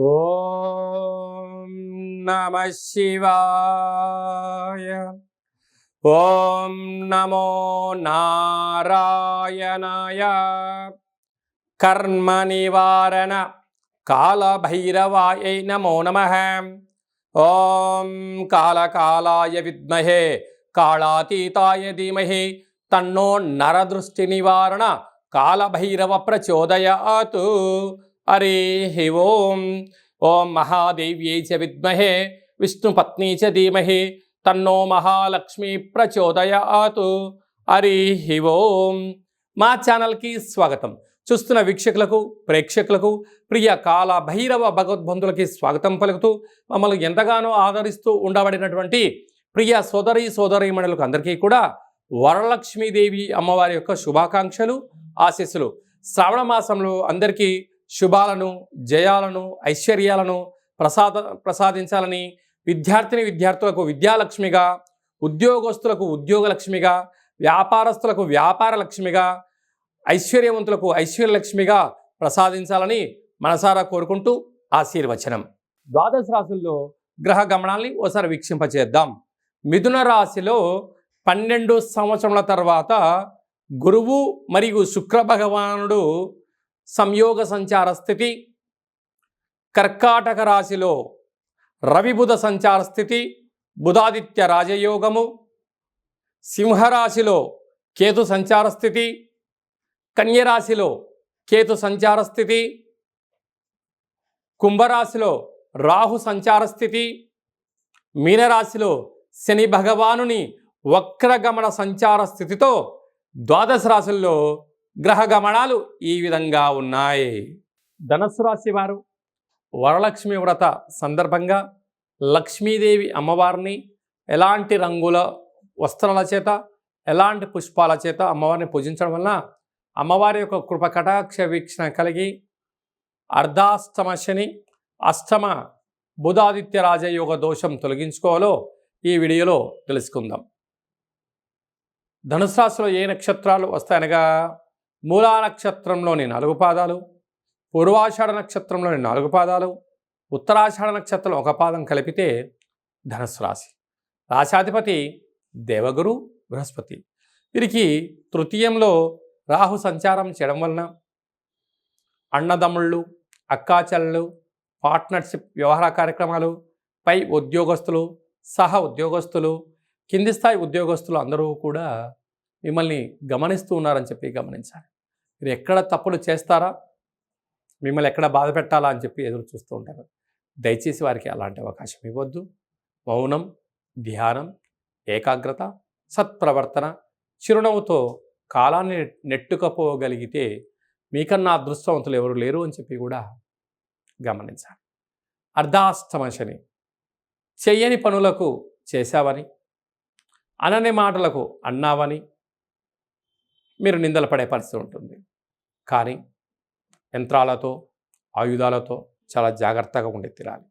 ఓం నమః శివాయ. ఓం నమో నారాయణాయ. కర్మ నివారణ కాళభైరవాయ నమో నమః. ఓం కాళకాలాయ విద్మహే కాళాతీతాయ ధీమహి తన్నో నరదృష్టి నివారణ కాళభైరవ ప్రచోదయాత్. హరి ఓం. ఓం మహాదేవ్యై చ విద్మహే విష్ణుపత్నీ చ ధీమహి తన్నో మహాలక్ష్మి ప్రచోదయాత్. హరి ఓం. మా ఛానల్కి స్వాగతం. చూస్తున్న వీక్షకులకు, ప్రేక్షకులకు, ప్రియ కాళభైరవ భగవద్బంధులకి స్వాగతం పలుకుతూ మమ్మల్ని ఎంతగానో ఆదరిస్తూ ఉండబడినటువంటి ప్రియ సోదరీమణులకు అందరికీ కూడా వరలక్ష్మీదేవి అమ్మవారి యొక్క శుభాకాంక్షలు, ఆశీస్సులు. శ్రావణ మాసంలో అందరికీ శుభాలను, జయాలను, ఐశ్వర్యాలను ప్రసాదించాలని, విద్యార్థులకు విద్యాలక్ష్మిగా, ఉద్యోగస్తులకు ఉద్యోగలక్ష్మిగా, వ్యాపారస్తులకు వ్యాపార లక్ష్మిగా, ఐశ్వర్యవంతులకు ఐశ్వర్యలక్ష్మిగా ప్రసాదించాలని మనసారా కోరుకుంటూ ఆశీర్వచనం. ద్వాదశ రాశుల్లో గ్రహ గమనాల్ని ఓసారి వీక్షింపచేద్దాం. మిథున రాశిలో 12 సంవత్సరముల తర్వాత గురువు మరియు శుక్ర భగవానుడు సంయోగ సంచార స్థితి. కర్కాటక రాశిలో రవి బుధ సంచార స్థితి, బుధాదిత్య రాజయోగము. సింహరాశిలో కేతు సంచార స్థితి, కన్యరాశిలో కేతు సంచార స్థితి, కుంభరాశిలో రాహు సంచార స్థితి, మీనరాశిలో శని భగవానుని వక్రగమన సంచార స్థితితో ద్వాదశ రాశుల్లో గ్రహ గమనాలు ఈ విధంగా ఉన్నాయి. ధనస్సు రాశి వారు వరలక్ష్మి వ్రత సందర్భంగా లక్ష్మీదేవి అమ్మవారిని ఎలాంటి రంగుల వస్త్రాల చేత, ఎలాంటి పుష్పాల చేత అమ్మవారిని పూజించడం వలన అమ్మవారి యొక్క కృప కటాక్ష వీక్షణ కలిగి అర్ధాష్టమ శని, అష్టమ బుధాదిత్య రాజయోగ దోషం తొలగించుకోవాలో ఈ వీడియోలో తెలుసుకుందాం. ధనుసు రాశిలో ఏ నక్షత్రాలు వస్తాయనగా మూలా నక్షత్రంలోని 4 పాదాలు, పూర్వాషాఢ నక్షత్రంలోని 4 పాదాలు, ఉత్తరాషాఢ నక్షత్రం 1 పాదం కలిపితే ధనుసు రాశి. రాశాధిపతి దేవగురు బృహస్పతి. వీరికి తృతీయంలో రాహు సంచారం చేయడం వలన అన్నదమ్ముళ్ళు, అక్కాచెల్లెళ్ళు, పార్ట్నర్షిప్ వ్యవహార కార్యక్రమాలు, పై ఉద్యోగస్తులు, సహ ఉద్యోగస్తులు, కింది స్థాయి ఉద్యోగస్తులు అందరూ కూడా మిమ్మల్ని గమనిస్తూ ఉన్నారని చెప్పి గమనించాలి. మీరు ఎక్కడ తప్పులు చేస్తారా, మిమ్మల్ని ఎక్కడ బాధ పెట్టాలా అని చెప్పి ఎదురు చూస్తూ ఉంటారు. దయచేసి వారికి అలాంటి అవకాశం ఇవ్వద్దు. మౌనం, ధ్యానం, ఏకాగ్రత, సత్ప్రవర్తన, చిరునవ్వుతో కాలాన్ని నెట్టుకపోగలిగితే మీకన్నా అదృష్టవంతులు ఎవరు లేరు అని చెప్పి కూడా గమనించాలి. అర్ధాష్టమ శని. చెయ్యని పనులకు చేశావని, అనని మాటలకు అన్నావని మీరు నిందలు పడే పరిస్థితి ఉంటుంది. కానీ యంత్రాలతో, ఆయుధాలతో చాలా జాగ్రత్తగా ఉండి తీరాలి.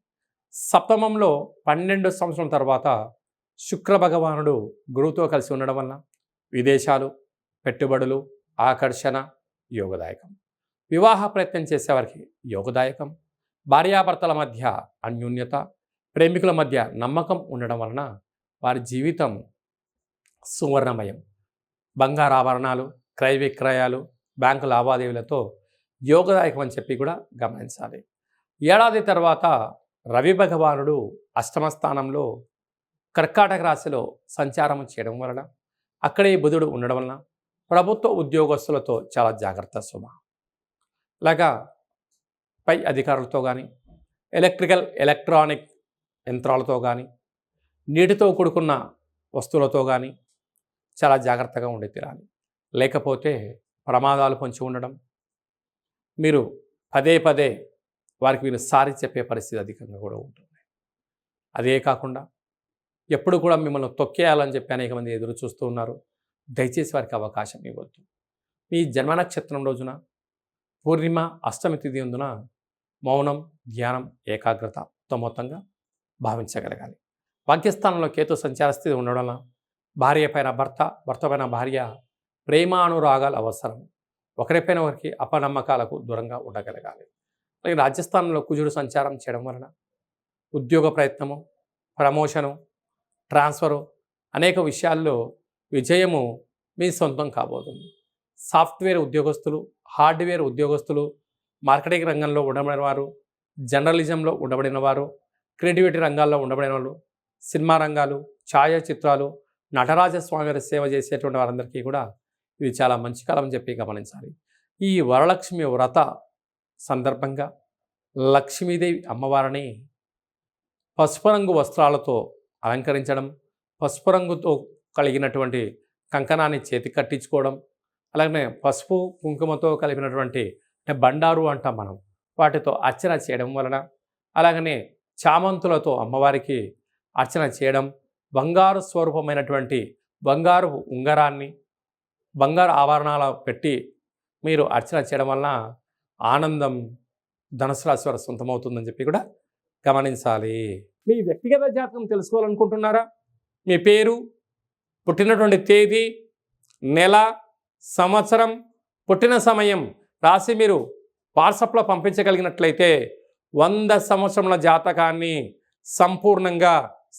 సప్తమంలో 12 సంవత్సరం తర్వాత శుక్ర భగవానుడు గురువుతో కలిసి ఉండడం వలన విదేశాలు, పెట్టుబడులు, ఆకర్షణ యోగదాయకం. వివాహ ప్రయత్నం చేసేవారికి యోగదాయకం. భార్యాభర్తల మధ్య అన్యోన్యత, ప్రేమికుల మధ్య నమ్మకం ఉండడం వలన వారి జీవితం సువర్ణమయం. బంగారు ఆభరణాలు, క్రయ విక్రయాలు, బ్యాంకు లావాదేవీలతో యోగదాయకం అని చెప్పి కూడా గమనించాలి. ఏడాది తర్వాత రవి భగవానుడు అష్టమ స్థానంలో కర్కాటక రాశిలో సంచారం చేయడం వలన, అక్కడే బుధుడు ఉండడం వలన ప్రభుత్వ ఉద్యోగస్తులతో చాలా జాగ్రత్త శుభ. అలాగా పై అధికారులతో కానీ, ఎలక్ట్రానిక్ యంత్రాలతో కానీ, నీటితో కూడుకున్న వస్తువులతో కానీ చాలా జాగ్రత్తగా ఉండి తీరాలి. లేకపోతే ప్రమాదాలు పొంచి ఉండడం, మీరు పదే వారికి మీరు సారి చెప్పే పరిస్థితి అధికంగా కూడా ఉంటుంది. అదే కాకుండా ఎప్పుడు కూడా మిమ్మల్ని తొక్కేయాలని చెప్పి అనేక మంది ఎదురు చూస్తూ ఉన్నారు. దయచేసి వారికి అవకాశం ఇవ్వద్దు. మీ జన్మ నక్షత్రం రోజున పూర్ణిమ, అష్టమి తిథి అందున మౌనం, ధ్యానం, ఏకాగ్రత మొత్తంగా భావించగలగాలి. భాగ్యస్థానంలో కేతు సంచార స్థితి ఉండడం వలన భార్య పైన భర్త, భర్త పైన భార్య ప్రేమానురాగాలు అవసరం. ఒకరిపైన ఒకరికి అపనమ్మకాలకు దూరంగా ఉండగలగాలి. అలాగే రాజస్థాన్లో కుజుడు సంచారం చేయడం వలన ఉద్యోగ ప్రయత్నము, ప్రమోషను, ట్రాన్స్ఫరు అనేక విషయాల్లో విజయము మీ సొంతం కాబోతుంది. సాఫ్ట్వేర్ ఉద్యోగస్తులు, హార్డ్వేర్ ఉద్యోగస్తులు, మార్కెటింగ్ రంగంలో ఉండబడిన వారు, జర్నలిజంలో ఉండబడిన వారు, క్రియేటివిటీ రంగాల్లో ఉండబడిన వాళ్ళు, సినిమా రంగాలు, ఛాయాచిత్రాలు, నటరాజస్వామి వారి సేవ చేసేటువంటి వారందరికీ కూడా ఇది చాలా మంచి కాలం అని చెప్పి గమనించాలి. ఈ వరలక్ష్మి వ్రత సందర్భంగా లక్ష్మీదేవి అమ్మవారిని పసుపు రంగు వస్త్రాలతో అలంకరించడం, పసుపు రంగుతో కలిగినటువంటి కంకణాన్ని చేతికి కట్టించుకోవడం, అలాగే పసుపు కుంకుమతో కలిపినటువంటి బండారు అంటాం మనం, వాటితో అర్చన చేయడం వలన, అలాగనే చామంతులతో అమ్మవారికి అర్చన చేయడం, బంగారు స్వరూపమైనటువంటి బంగారు ఉంగరాన్ని బంగారు ఆభరణాలు పెట్టి మీరు అర్చన చేయడం వలన ఆనందం ధనుసు రాశి వారి సొంతమవుతుందని చెప్పి కూడా గమనించాలి. మీ వ్యక్తిగత జాతకం తెలుసుకోవాలనుకుంటున్నారా? మీ పేరు, పుట్టినటువంటి తేదీ, నెల, సంవత్సరం, పుట్టిన సమయం రాసి మీరు వాట్సాప్లో పంపించగలిగినట్లయితే 100 సంవత్సరముల జాతకాన్ని సంపూర్ణంగా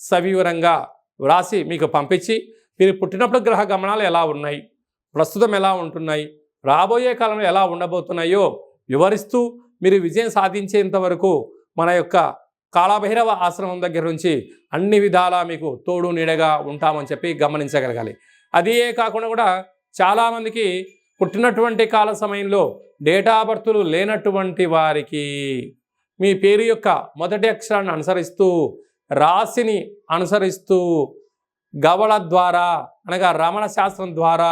సవివరంగా వ్రాసి మీకు పంపించి, మీరు పుట్టినప్పుడు గ్రహ గమనాలు ఎలా ఉన్నాయి, ప్రస్తుతం ఎలా ఉంటున్నాయి, రాబోయే కాలంలో ఎలా ఉండబోతున్నాయో వివరిస్తూ మీరు విజయం సాధించేంత వరకు మన యొక్క కాళభైరవ ఆశ్రమం దగ్గర నుంచి అన్ని విధాలా మీకు తోడు నీడగా ఉంటామని చెప్పి గమనించగలగాలి. అదే కాకుండా కూడా చాలామందికి పుట్టినటువంటి కాల సమయంలో డేటా బర్తులు లేనటువంటి వారికి మీ పేరు యొక్క మొదటి అక్షరాన్ని అనుసరిస్తూ, రాశిని అనుసరిస్తూ, గవళ ద్వారా అనగా రమణ శాస్త్రం ద్వారా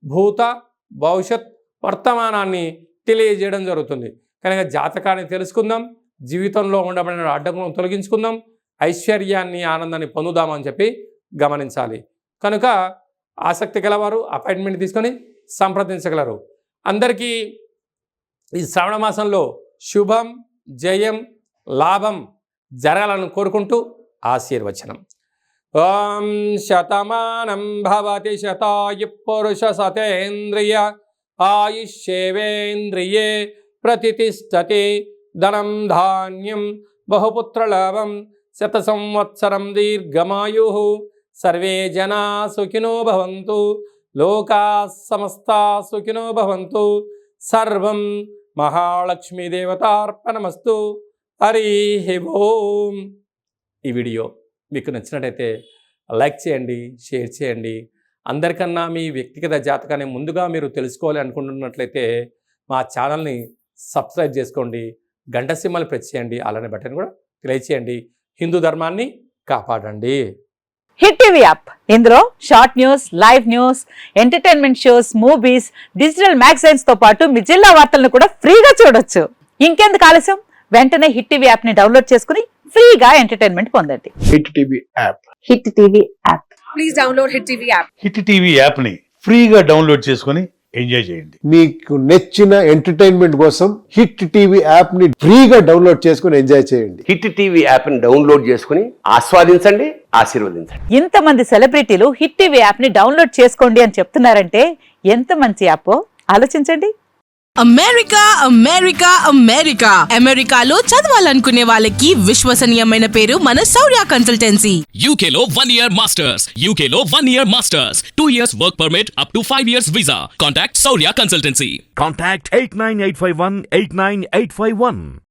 భూత భవిష్యత్ వర్తమానాన్ని తెలియజేయడం జరుగుతుంది. కనుక జాతకాన్ని తెలుసుకుందాం, జీవితంలో ఉండబడిన అడ్డంకులను తొలగించుకుందాం, ఐశ్వర్యాన్ని ఆనందాన్ని పొందుదామని చెప్పి గమనించాలి. కనుక ఆసక్తి గలవారు అపాయింట్మెంట్ తీసుకొని సంప్రదించగలరు. అందరికీ ఈ శ్రావణ మాసంలో శుభం, జయం, లాభం జరగాలని కోరుకుంటూ ఆశీర్వచనం. ఓం శతమానం భవతి శతాయు పురుష సతేంద్రియ ఆయుష్యేవేంద్రియే ప్రతిష్టతి ధనం ధాన్యం బహుపుత్రలాభం శత సంవత్సరం దీర్ఘమాయు సర్వే జనా సుఖినో భవంతు లోకా సమస్తా సుఖినో భవంతు సర్వం మహాలక్ష్మీ దేవతార్పణమస్తు. హరి ఓం. ఈ వీడియో మీకు నచ్చినట్టయితే లైక్ చేయండి, షేర్ చేయండి. అందరికన్నా మీ వ్యక్తిగత జాతకాన్ని ముందుగా మీరు తెలుసుకోవాలి అనుకుంటున్నట్లయితే మా ఛానల్ని సబ్స్క్రైబ్ చేసుకోండి, గంట సింబల్ ప్రెస్ చేయండి, అలానే బటన్ కూడా తెలియచేయండి. హిందూ ధర్మాన్ని కాపాడండి. హిట్ టీవీ యాప్, ఇందులో short news, live news, entertainment shows, movies, digital magazines తో పాటు మీ జిల్లా వార్తలను కూడా ఫ్రీగా చూడొచ్చు. ఇంకెందుకు ఆలస్యం, వెంటనే హిట్ టీవీ యాప్ ని డౌన్లోడ్ చేసుకుని ఫ్రీగా ఎంటర్టైన్మెంట్ పొందండి. Hit TV app. Hit TV app. Please download hit TV app. Hit TV app ని ఫ్రీగా డౌన్లోడ్ చేసుకొని ఎంజాయ్ చేయండి. మీకు నచ్చిన ఎంటర్టైన్మెంట్ కోసం హిట్ టీవీ యాప్ ని ఫ్రీగా డౌన్లోడ్ చేసుకొని ఎంజాయ్ చేయండి. హిట్ టీవీ యాప్ ని డౌన్లోడ్ చేసుకుని ఆస్వాదించండి, ఆశీర్వదించండి. ఇంతమంది సెలబ్రిటీలు హిట్ టీవీ యాప్ ని డౌన్లోడ్ చేసుకోండి అని చెప్తున్నారంటే ఎంత మంచి యాప్ ఆలోచించండి. అమెరికా అమెరికా అమెరికా అమెరికాలో చదవాలనుకునే వాళ్ళకి విశ్వసనీయమైన పేరు మన శౌర్య కన్సల్టెన్సీ. UK లో 1 year masters. UK లో 1 year masters. 2 years work permit up to 5 years visa. Contact Saurya Consultancy. Contact 89851 89851.